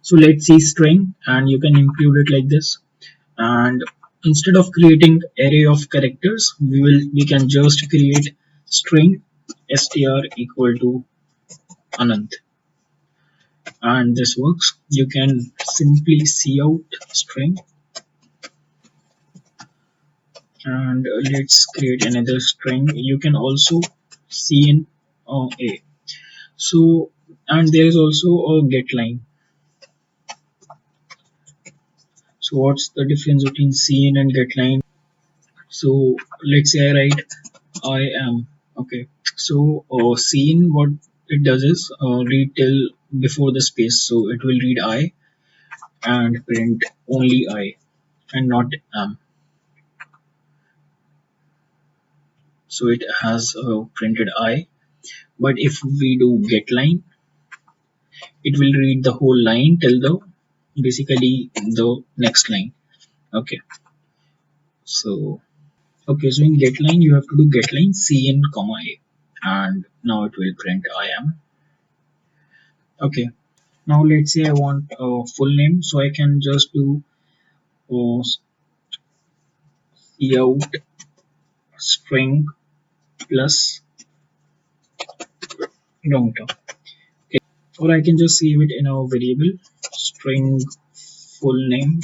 So let's see string, and you can include it like this. And instead of creating array of characters, we can just create string str equal to Anand, and this works. You can simply cout string, and let's create another string. You can also cin a. So, and there is also a get line. So what's the difference between cin and get line? So let's say I write I am. Okay. So cin, what it does is read till before the space. So it will read I and print only I and not am. So it has printed I. But if we do get line, it will read the whole line till the basically the next line. Okay. So okay. So in get line, you have to do get line cin comma a, and now it will print I am. Okay. Now let's say I want a full name, so I can just do cout string plus long term. Okay. Or I can just save it in a variable string full name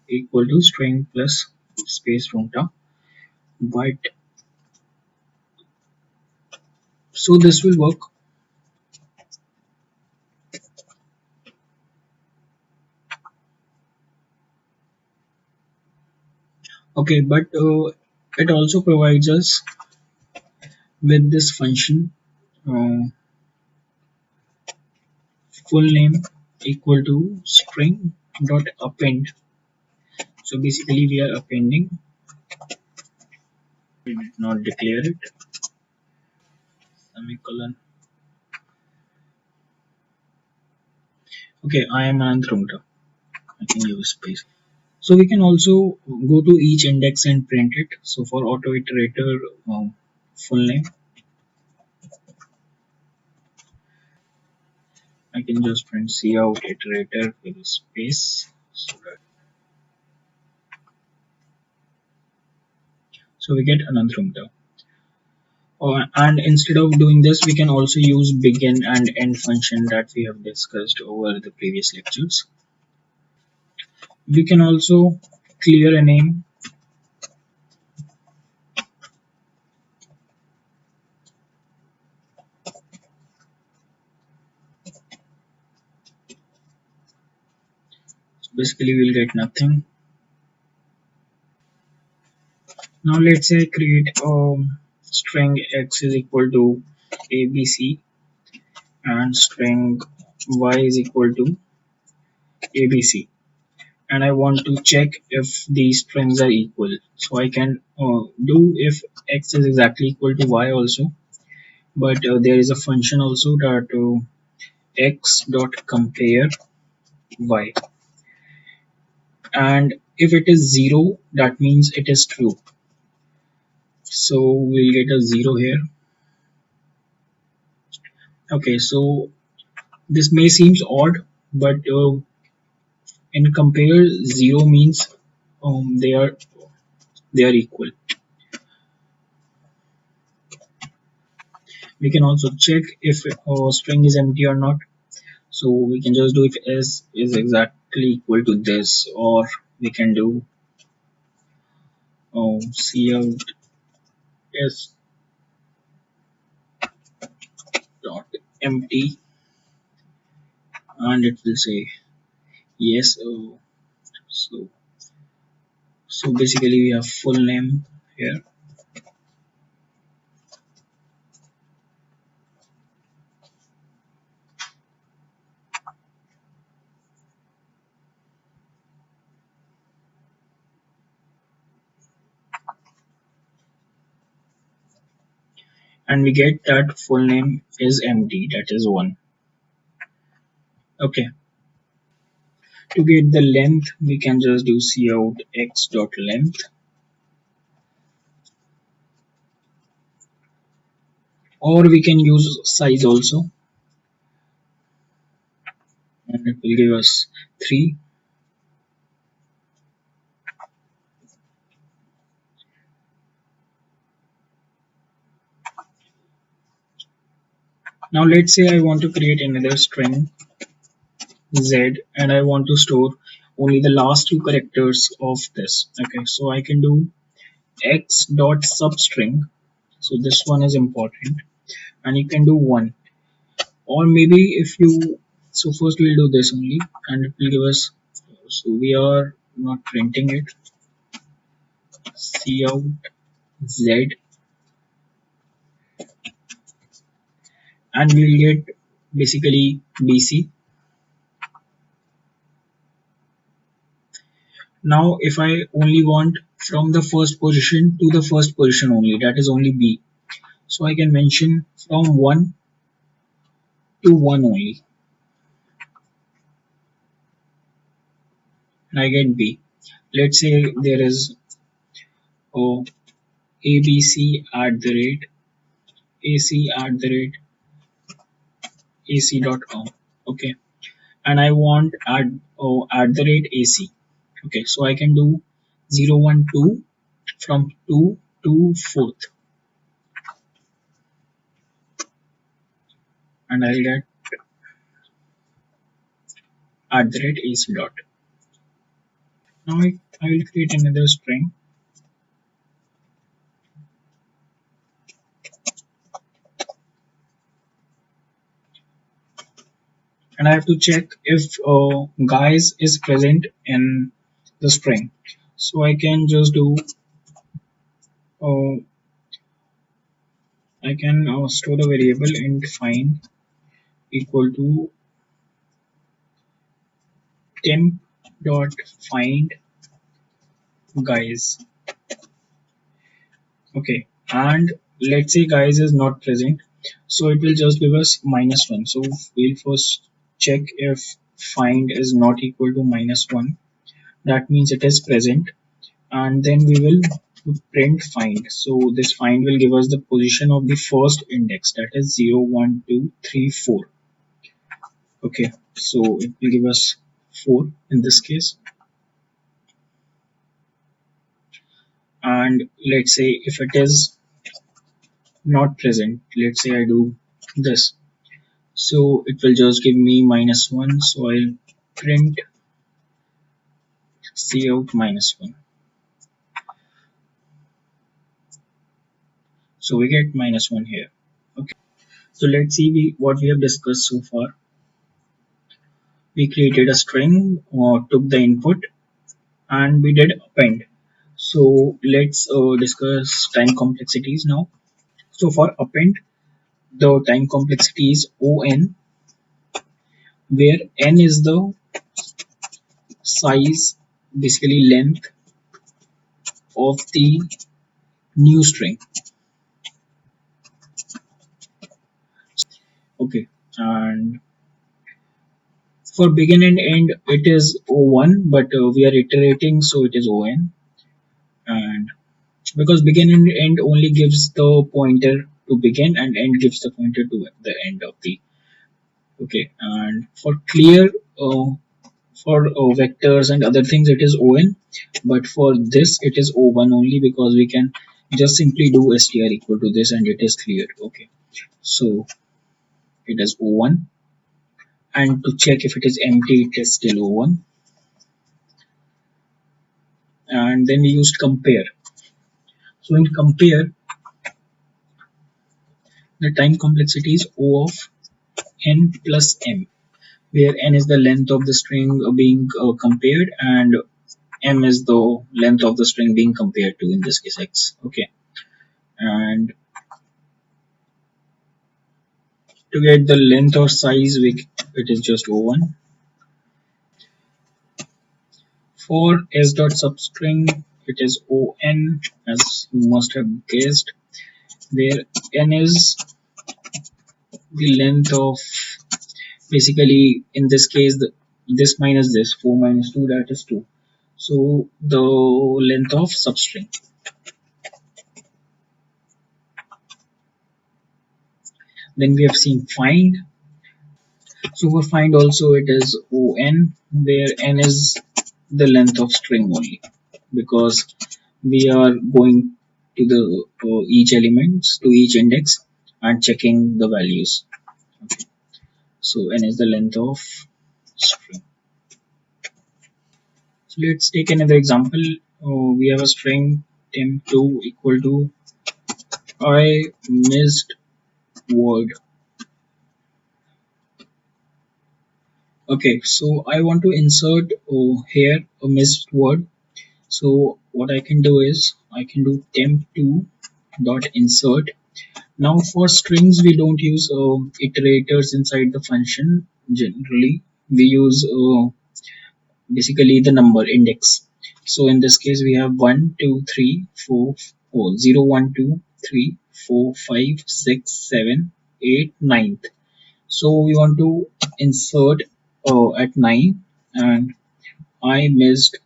equal to string plus space long term. But so this will work. Okay, but it also provides us with this function uh, full name equal to string dot append. So basically we are appending. We did not declare it. Semicolon. Okay, I am Anand. I can use space. So we can also go to each index and print it. So for auto iterator full name, I can just print cout iterator with space. So we get Anand. And instead of doing this, we can also use begin and end function that we have discussed over the previous lectures. We can also clear a name. So basically we'll get nothing. Now let's say create a string x is equal to abc and string y is equal to abc, and I want to check if these strings are equal. So I can do if x is exactly equal to y also, but there is a function also that x dot compare y, and if it is 0, that means it is true. So we'll get a 0 here. Okay, so this may seems odd, but in compare 0 means they are equal. We can also check if a string is empty or not. So we can just do if s is exactly equal to this, or we can do cout s dot empty, and it will say yes. So basically we have full name here, and we get that full name is empty, that is 1. Okay, to get the length we can just do cout x dot length, or we can use size also. and it will give us 3. Now let's say I want to create another string Z and I want to store only the last two characters of this. Okay, so I can do x dot substring. So this one is important, and you can do 1, or maybe if you, so first we'll do this only and it will give us, so we are not printing it, cout z, and we'll get basically bc. Now if I only want from the first position to the first position only, that is only b, so I can mention from 1 to 1 only, and I get b. Let's say there is oh, abc at the rate ac at the rate ac.com. Okay, and I want at the rate AC. Okay, so I can do 012 from 2 to 4th, and I'll get at the rate AC dot. Now I will create another string, and I have to check if guys is present in the string. So I can just do uh, I can store the variable int find equal to temp dot find guys. Okay, and let's say guys is not present, so it will just give us -1. So we'll first check if find is not equal to -1, that means it is present, and then we will print find. So this find will give us the position of the first index, that is 0 1 2 3 4. Okay, so it will give us 4 in this case. And let's say if it is not present, let's say I do this, so it will just give me -1, so I'll print cout -1, so we get -1 here. Okay, so let's see what we have discussed so far. We created a string or took the input, and we did append. So let's discuss time complexities now. So for append, the time complexity is on, where n is the size, basically length of the new string. Okay, and for begin and end it is O1, but we are iterating, so it is ON. And because begin and end only gives the pointer to begin and end gives the pointer to the end of the, okay. And for clear, for vectors and other things it is ON, but for this it is O1 only, because we can just simply do str equal to this and it is clear. Okay, so it is O1, and to check if it is empty it is still O1. And then we used compare. So in compare, the time complexity is O of n plus m, where n is the length of the string being compared, and m is the length of the string being compared to, in this case x. Okay, and to get the length or size, it is just O1. For s dot substring, it is On, as you must have guessed, where n is the length of, basically in this case this minus this 4 minus 2, that is 2, so the length of substring. Then we have seen find. So for find also it is on, where n is the length of string only, because we are going to the each elements to each index and checking the values. Okay. So n is the length of string. So let's take another example. We have a string temp2 equal to I missed word. Okay, so I want to insert here a missed word. So what I can do is I can do temp2 dot insert. Now for strings we don't use iterators inside the function. Generally we use basically the number index. So in this case we have 1 2 3 4 oh, 0 1 2 3 4 5 6 7 8 9th. So we want to insert at 9, and I missed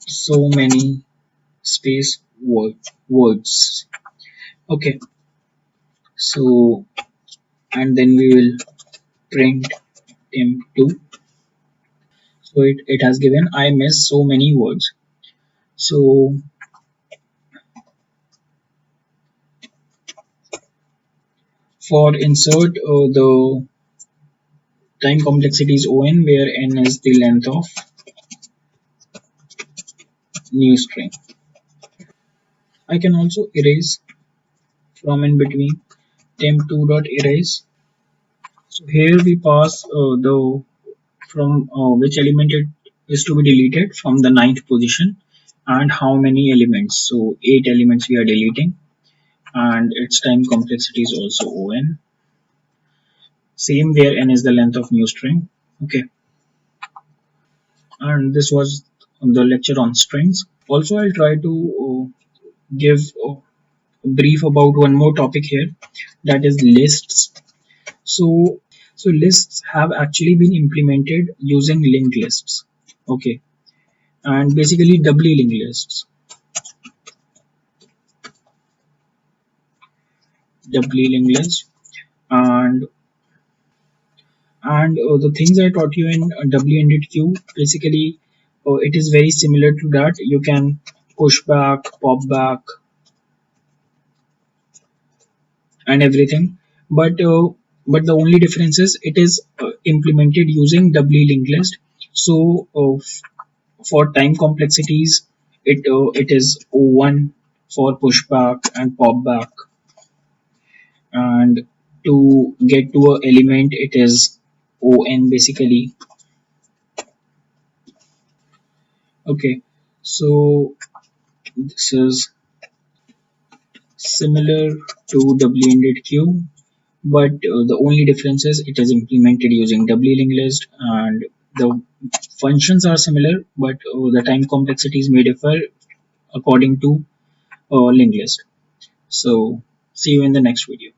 so many space words. Okay, so and then we will print temp2. So it has given I missed so many words. So for insert, the time complexity is on, where n is the length of new string. I can also erase from in between temp2 dot erase. So here we pass the from which element it is to be deleted from the ninth position, and how many elements. So 8 elements we are deleting, and its time complexity is also on. Same where n is the length of new string. Okay, and this was the lecture on strings. Also I'll try to give a brief about one more topic here, that is lists. So lists have actually been implemented using linked lists. Okay, and basically doubly linked lists. Doubly linked list, and the things I taught you in doubly ended queue, basically it is very similar to that. You can push back, pop back, and everything, but the only difference is it is implemented using doubly linked list. So for time complexities, it is O1 for pushback and popback, and to get to a element it is On basically. Okay, so this is similar to doubly ended queue, but the only difference is it is implemented using doubly linked list, and the functions are similar, but the time complexities may differ according to linked list. So see you in the next video.